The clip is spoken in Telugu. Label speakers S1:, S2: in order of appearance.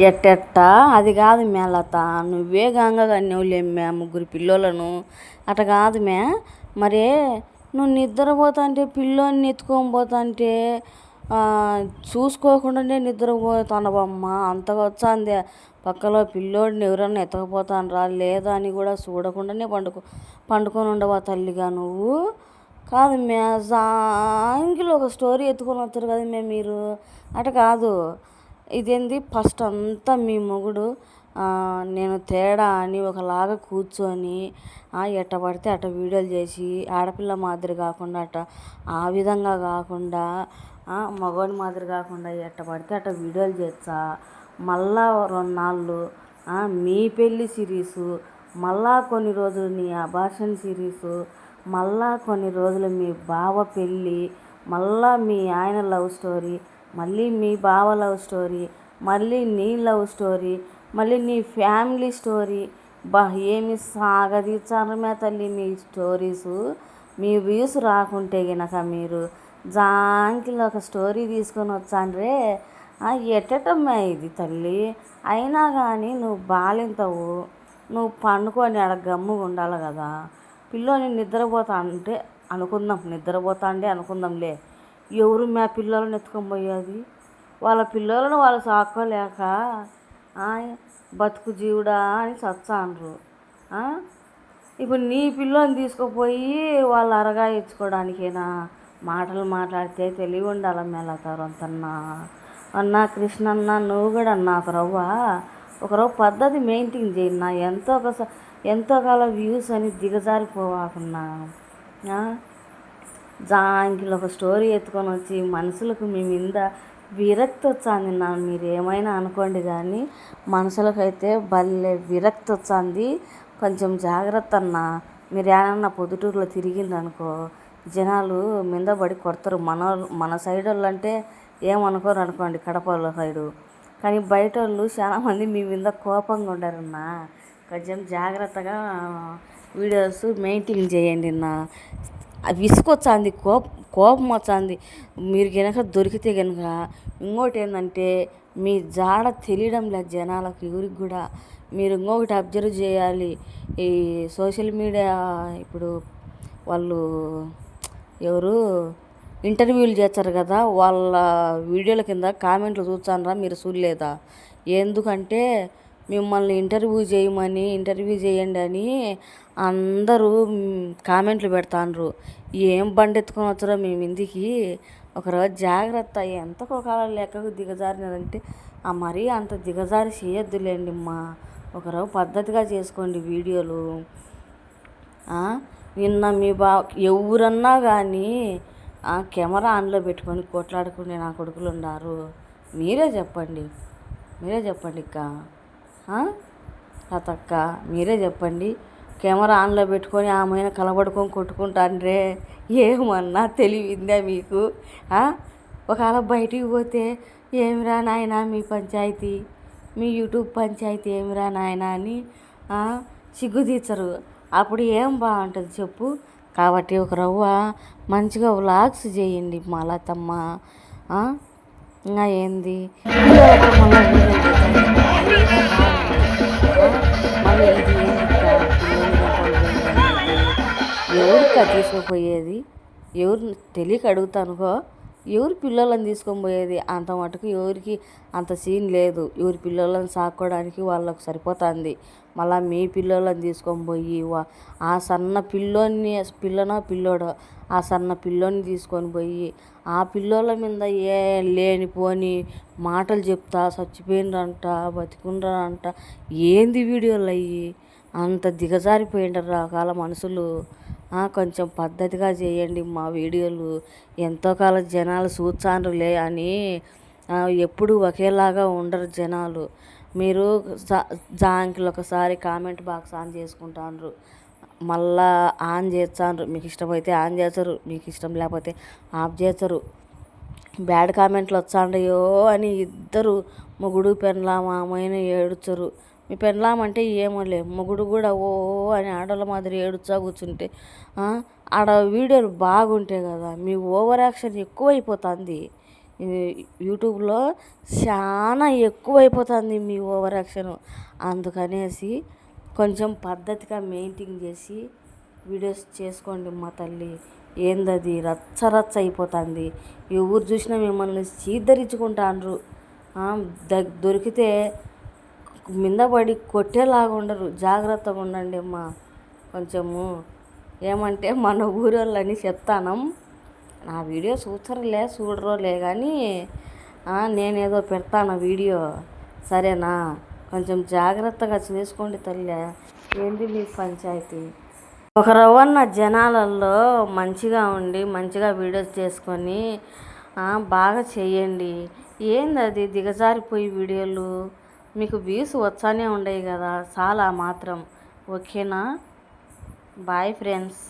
S1: ఎట్టెట్టా అది కాదు మే లత, నువ్వే గంగ కన్యవులేమ్మే ముగ్గురు పిల్లోలను. అట కాదు మే, మరే నువ్వు నిద్రపోతాంటే పిల్లోని ఎత్తుకొని పోతాంటే చూసుకోకుండానే నిద్రపోతానవమ్మా. అంతగా వచ్చాందే పక్కలో పిల్లోడిని ఎవరన్నా ఎత్తకపోతానరా లేదా అని కూడా చూడకుండానే పండుకొని ఉండవా తల్లిగా నువ్వు. కాదు మే, సాయంకిలో ఒక స్టోరీ ఎత్తుకొని వస్తారు కదా మే మీరు. అట కాదు, ఇదేంది ఫస్ట్ అంతా మీ మొగుడు నేను తేడా అని ఒకలాగా కూర్చొని ఎట్ట పడితే అట్ట వీడియోలు చేసి ఆడపిల్ల మాదిరి కాకుండా ఆ విధంగా కాకుండా మగవాడి మాదిరి కాకుండా ఎట్ట పడితే అట్ట వీడియోలు చేస్తా, మళ్ళా 2 నాళ్ళు మీ పెళ్ళి సిరీసు, మళ్ళా కొన్ని రోజులు నీ అబార్షన్ సిరీసు, మళ్ళా కొన్ని రోజులు మీ బావ పెళ్ళి, మళ్ళా మీ ఆయన లవ్ స్టోరీ, మళ్ళీ మీ బావ లవ్ స్టోరీ, మళ్ళీ నీ లవ్ స్టోరీ, మళ్ళీ నీ ఫ్యామిలీ స్టోరీ. ఏమి సాగదీచారమే తల్లి మీ స్టోరీసు. మీ వ్యూస్ రాకుంటే గనక మీరు జాంకిలో ఒక స్టోరీ తీసుకొని వచ్చాండ్రే. ఎట్టమ్మా ఇది తల్లి. అయినా కానీ నువ్వు బాలింతవు, నువ్వు పండుకొని ఆడ గమ్ముగా ఉండాలి కదా. పిల్లోని నిద్రపోతా అంటే అనుకుందాంలే. ఎవరు మా పిల్లలను ఎత్తుకొని పోయేది? వాళ్ళ పిల్లలను వాళ్ళు సాక్కోలేక బతుకు జీవుడా అని చచ్చాండ్రు. ఇప్పుడు నీ పిల్లని తీసుకుపోయి వాళ్ళు అరగా ఇచ్చుకోవడానికేనా మాటలు మాట్లాడితే తెలివి ఉండాలి మేళతారంతన్నా. అన్నా కృష్ణన్న, నువ్వు కూడా అన్నా ఒకరవ్వ పద్ధతి మెయింటైన్ చేయన్నా. ఎంతో కాలం వ్యూస్ అని దిగజారిపోవాకున్నా. జాంకిలో ఒక స్టోరీ ఎత్తుకొని వచ్చి మనుషులకు మీ మీద విరక్తి వచ్చింది. మీరు ఏమైనా అనుకోండి కానీ మనుషులకైతే భలే విరక్తి వచ్చింది. కొంచెం జాగ్రత్త అన్న. మీరు ఏమన్నా పొద్దుటూరులో తిరిగిందనుకో జనాలు మీద పడి కొడతారు. మన సైడ్ వాళ్ళు అంటే ఏమనుకోరు అనుకోండి, కడప సైడు. కానీ బయట వాళ్ళు చాలామంది మీ మీద కోపంగా ఉండరన్న. కొంచెం జాగ్రత్తగా వీడియోస్ మెయింటైన్ చేయండి అన్న. విసుకొచ్చింది, కోపం వచ్చింది. మీరు కనుక దొరికితే కనుక. ఇంకోటి ఏంటంటే మీ జాడ తెలియడం లేదు జనాలకు ఎవరికి కూడా. మీరు ఇంకొకటి అబ్జర్వ్ చేయాలి. ఈ సోషల్ మీడియా ఇప్పుడు వాళ్ళు ఎవరు ఇంటర్వ్యూలు చేస్తారు కదా, వాళ్ళ వీడియోల కింద కామెంట్లు చూస్తానరా మీరు చూడలేదా? ఎందుకంటే మిమ్మల్ని ఇంటర్వ్యూ చేయండి అని అందరూ కామెంట్లు పెడతాండ్రు. ఏం బండి ఎత్తుకొని వచ్చారో మేము ఇంటికి. ఒకరోజు జాగ్రత్త. ఎంతకో కాలం లెక్కకు దిగజారినదంటే మరీ అంత దిగజారి చేయొద్దులేండి అమ్మా. ఒకరోజు పద్ధతిగా చేసుకోండి వీడియోలు. నిన్న మీ ఎవరన్నా కానీ కెమెరా ఆన్లో పెట్టుకొని కొట్లాడుకునే నా కొడుకులు ఉన్నారు. మీరే చెప్పండి అక్క, అతక్క మీరే చెప్పండి. కెమెరా ఆన్లో పెట్టుకొని ఆమె కలబడుకొని కొట్టుకుంటాండ్రే. ఏమన్నా తెలివిందా మీకు? ఒకవేళ బయటికి పోతే ఏమిరా నాయన మీ పంచాయతీ, మీ యూట్యూబ్ పంచాయతీ ఏమిరా నాయన అని సిగ్గు తీర్చరు. అప్పుడు ఏం బాగుంటుంది చెప్పు. కాబట్టి ఒక రవ్వ మంచిగా వ్లాగ్స్ చేయండి మా లతమ్మ. ఇంకా ఏంది మళ్ళీ ఇది ఎవరికి తీసుకుపోయేది? ఎవరు తెలియక అడుగుతానుకో, ఎవరు పిల్లలను తీసుకొని పోయేది? అంత మటుకు ఎవరికి అంత సీన్ లేదు. ఎవరి పిల్లలను సాక్కోవడానికి వాళ్ళకు సరిపోతుంది. మళ్ళీ మీ పిల్లలను తీసుకొని పోయి ఆ సన్న పిల్లోడో ఆ సన్న పిల్లోని తీసుకొని పోయి ఆ పిల్లోల మీద లేనిపోని మాటలు చెప్తా చచ్చిపోయిండ్రంట బతికుండ్రంట. ఏంది వీడియోలు అయ్యి? అంత దిగజారిపోయిండ్రు రకాల మనుషులు. కొంచెం పద్ధతిగా చేయండి మా వీడియోలు. ఎంతో కాలం జనాలు చూచాండ్రులే అని ఎప్పుడు ఒకేలాగా ఉండరు జనాలు. మీరు జాంకిలో ఒకసారి కామెంట్ బాక్స్ ఆన్ చేసుకుంటాండ్రు, మళ్ళా ఆన్ చేస్తాండ్రు. మీకు ఇష్టమైతే ఆన్ చేస్తారు, మీకు ఇష్టం లేకపోతే ఆఫ్ చేస్తారు. బ్యాడ్ కామెంట్లు వచ్చాండయో అని ఇద్దరు మొగుడు పెండ్లాం ఆమెను ఏడుచరు. మీ పెండ్లాం అంటే ఏమోలే, మొగుడు కూడా ఓ అని ఆడోళ్ళ మాదిరి ఏడుచా కూర్చుంటే ఆడ వీడియోలు బాగుంటాయి కదా. మీ ఓవర్ యాక్షన్ ఎక్కువైపోతుంది. యూట్యూబ్లో చాలా ఎక్కువైపోతుంది మీ ఓవర్ యాక్షన్. అందుకనేసి కొంచెం పద్ధతిగా మెయింటైన్ చేసి వీడియోస్ చేసుకోండి మా తల్లి. ఏందది రచ్చ రచ్చ అయిపోతుంది. ఎవరు చూసినా మిమ్మల్ని చీదరించుకుంటాండ్రు. దొరికితే మింద పడి కొట్టేలాగా ఉండరు. జాగ్రత్తగా ఉండండి అమ్మా కొంచెము. ఏమంటే మన ఊరోళ్ళని చెప్తాను. నా వీడియో చూడరోలే కానీ నేనేదో పెడతాను వీడియో, సరేనా? కొంచెం జాగ్రత్తగా చేసుకోండి తల్లి. ఏంది మీ పంచాయతీ? ఒక రవ్వన్న జనాలలో మంచిగా ఉండి మంచిగా వీడియోస్ చేసుకొని బాగా చేయండి. ఏంది అది దిగజారిపోయి వీడియోలు? మీకు వ్యూస్ వచ్చానే ఉండవు కదా, చాలా మాత్రం. ఓకేనా? Boy friends.